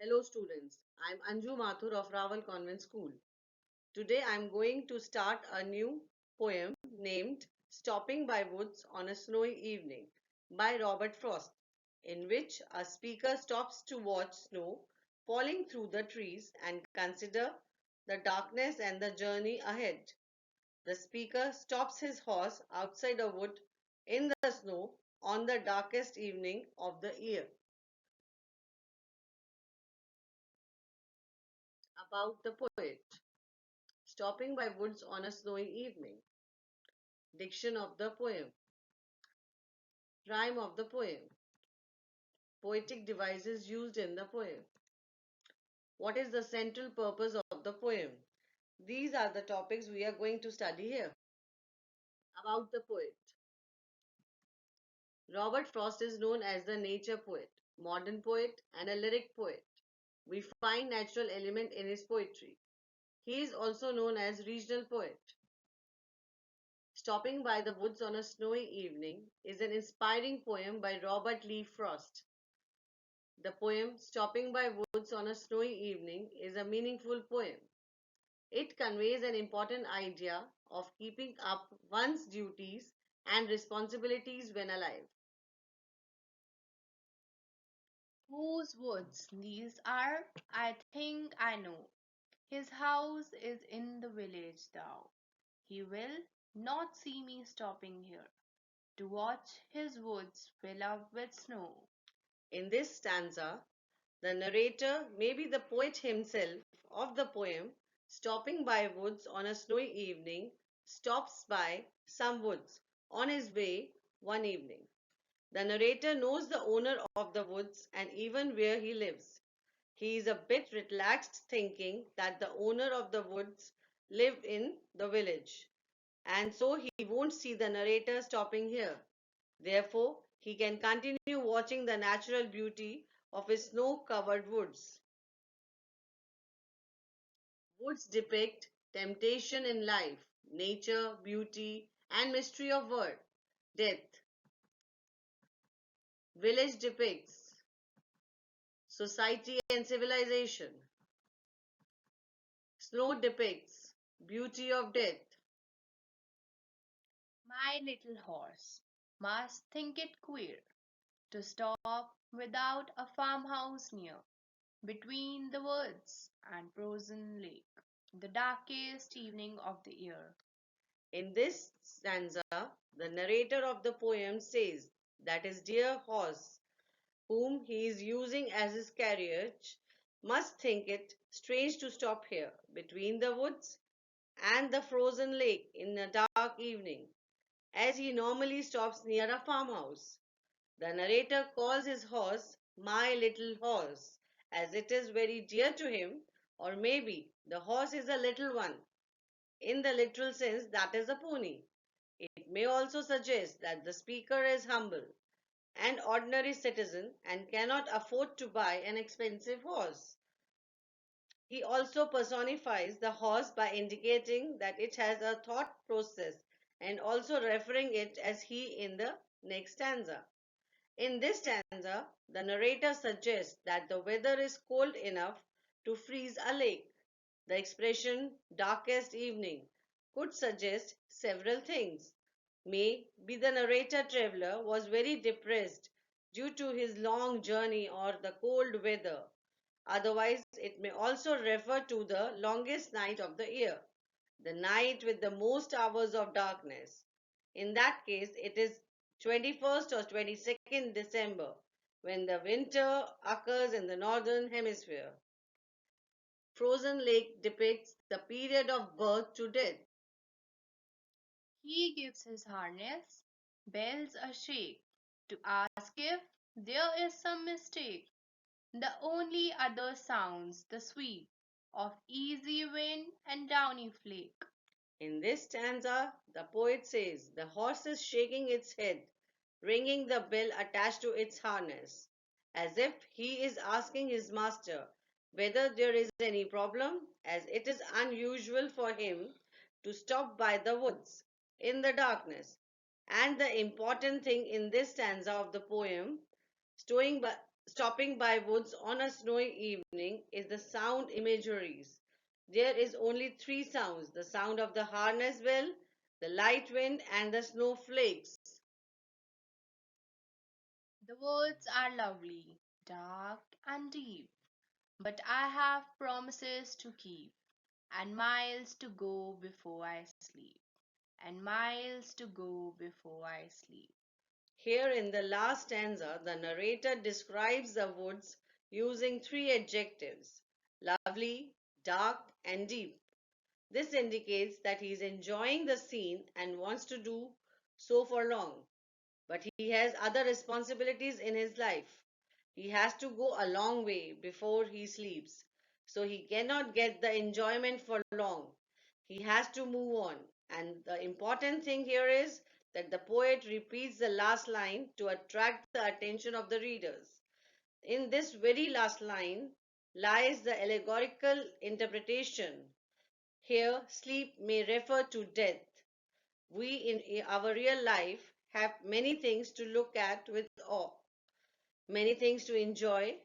Hello students, I'm Anju Mathur of Raval Convent School. Today I'm going to start a new poem named Stopping by Woods on a Snowy Evening by Robert Frost, in which a speaker stops to watch snow falling through the trees and consider the darkness and the journey ahead. The speaker stops his horse outside a wood in the snow on the darkest evening of the year. About the poet. Stopping by woods on a snowy evening. Diction of the poem. Rhyme of the poem. Poetic devices used in the poem. What is the central purpose of the poem? These are the topics we are going to study here. About the poet. Robert Frost is known as the nature poet, modern poet, and a lyric poet. We find natural element in his poetry. He is also known as regional poet. Stopping by the Woods on a Snowy Evening is an inspiring poem by Robert Lee Frost. The poem Stopping by Woods on a Snowy Evening is a meaningful poem. It conveys an important idea of keeping up one's duties and responsibilities when alive. Whose woods these are? I think I know. His house is in the village thou. He will not see me stopping here to watch his woods fill up with snow. In this stanza, the narrator may be the poet himself of the poem, stopping by woods on a snowy evening, stops by some woods on his way one evening. The narrator knows the owner of the woods and even where he lives. He is a bit relaxed thinking that the owner of the woods live in the village, and so he won't see the narrator stopping here. Therefore, he can continue watching the natural beauty of his snow-covered woods. Woods depict temptation in life, nature, beauty, and mystery of word, death. Village depicts society and civilization. Snow depicts beauty of death. My little horse must think it queer to stop without a farmhouse near, between the woods and frozen lake, the darkest evening of the year. In this stanza, the narrator of the poem says that his dear horse, whom he is using as his carriage, must think it strange to stop here, between the woods and the frozen lake in a dark evening, as he normally stops near a farmhouse. The narrator calls his horse my little horse, as it is very dear to him, or maybe the horse is a little one. In the literal sense, that is a pony. It may also suggest that the speaker is humble, an ordinary citizen, and cannot afford to buy an expensive horse. He also personifies the horse by indicating that it has a thought process and also referring it as he in the next stanza. In this stanza, the narrator suggests that the weather is cold enough to freeze a lake. The expression darkest evening could suggest several things. Maybe the narrator traveler was very depressed due to his long journey or the cold weather. Otherwise, it may also refer to the longest night of the year, the night with the most hours of darkness. In that case, it is 21st or 22nd December when the winter occurs in the northern hemisphere. Frozen Lake depicts the period of birth to death. He gives his harness, bells a shake, to ask if there is some mistake. The only other sounds the sweep of easy wind and downy flake. In this stanza, the poet says the horse is shaking its head, ringing the bell attached to its harness, as if he is asking his master whether there is any problem, as it is unusual for him to stop by the woods in the darkness. And the important thing in this stanza of the poem, stopping by woods on a snowy evening is the sound imageries. There is only three sounds: the sound of the harness bell, the light wind, and the snowflakes. The woods are lovely, dark, and deep, but I have promises to keep, and miles to go before I sleep, and miles to go before I sleep. Here in the last stanza, the narrator describes the woods using three adjectives: lovely, dark, and deep. This indicates that he is enjoying the scene and wants to do so for long. But he has other responsibilities in his life. He has to go a long way before he sleeps, so he cannot get the enjoyment for long. He has to move on. And the important thing here is that the poet repeats the last line to attract the attention of the readers. In this very last line lies the allegorical interpretation. Here, sleep may refer to death. We in our real life have many things to look at with awe, many things to enjoy,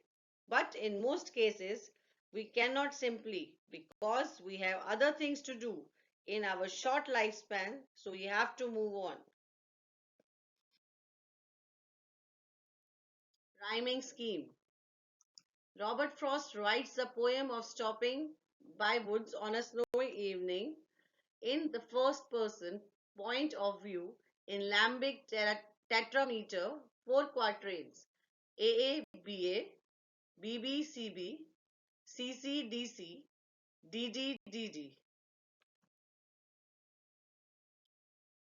but in most cases, we cannot simply because we have other things to do in our short lifespan, so we have to move on. Rhyming scheme. Robert Frost writes the poem of stopping by woods on a snowy evening in the first person point of view in lambic tetrameter, 4 quatrains: AA, BA, BB, CB, CC, DC, DD, DD.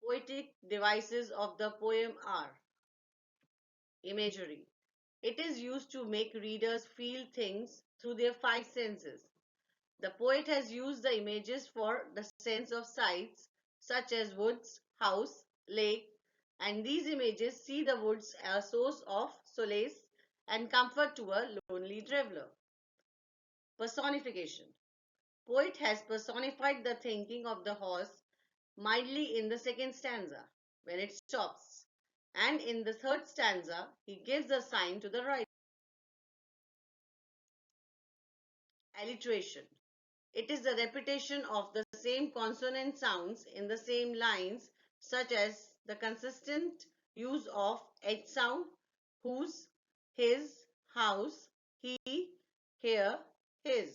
Poetic devices of the poem are: imagery. It is used to make readers feel things through their five senses. The poet has used the images for the sense of sights, such as woods, house, lake, and these images see the woods as a source of solace and comfort to a lonely traveler. Personification. Poet has personified the thinking of the horse mildly in the second stanza, when it stops, and in the third stanza he gives a sign to the rider. Alliteration. It is the repetition of the same consonant sounds in the same lines, such as the consistent use of H sound, whose, his, house, he, here, his.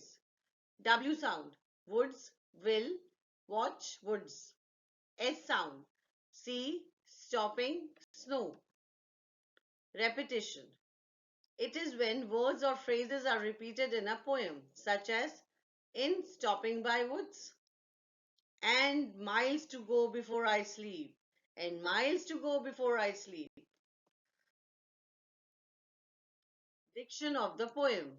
W sound, woods, will, watch, woods. S sound, see, stopping, snow. Repetition. It is when words or phrases are repeated in a poem, such as in stopping by woods, and miles to go before I sleep, and miles to go before I sleep. Diction of the poem.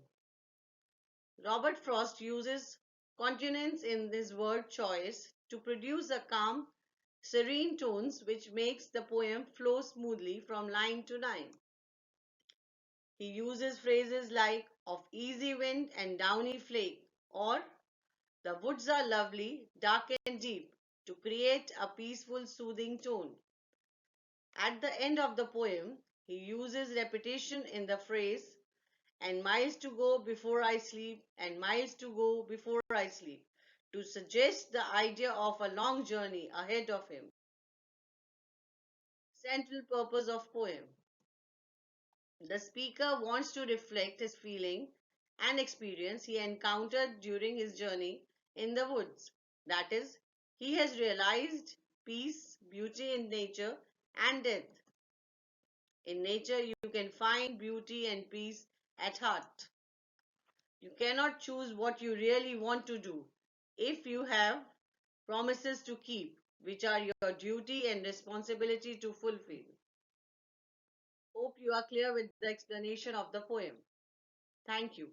Robert Frost uses consonants in his word choice to produce a calm, serene tones which makes the poem flow smoothly from line to line. He uses phrases like of easy wind and downy flake or the woods are lovely, dark and deep to create a peaceful, soothing tone. At the end of the poem, he uses repetition in the phrase and miles to go before I sleep and miles to go before I sleep to suggest the idea of a long journey ahead of him. Central purpose of poem. The speaker wants to reflect his feeling and experience he encountered during his journey in the woods. That is, he has realized peace, beauty in nature, and death. In nature, you can find beauty and peace at heart. You cannot choose what you really want to do if you have promises to keep, which are your duty and responsibility to fulfill. Hope you are clear with the explanation of the poem. Thank you.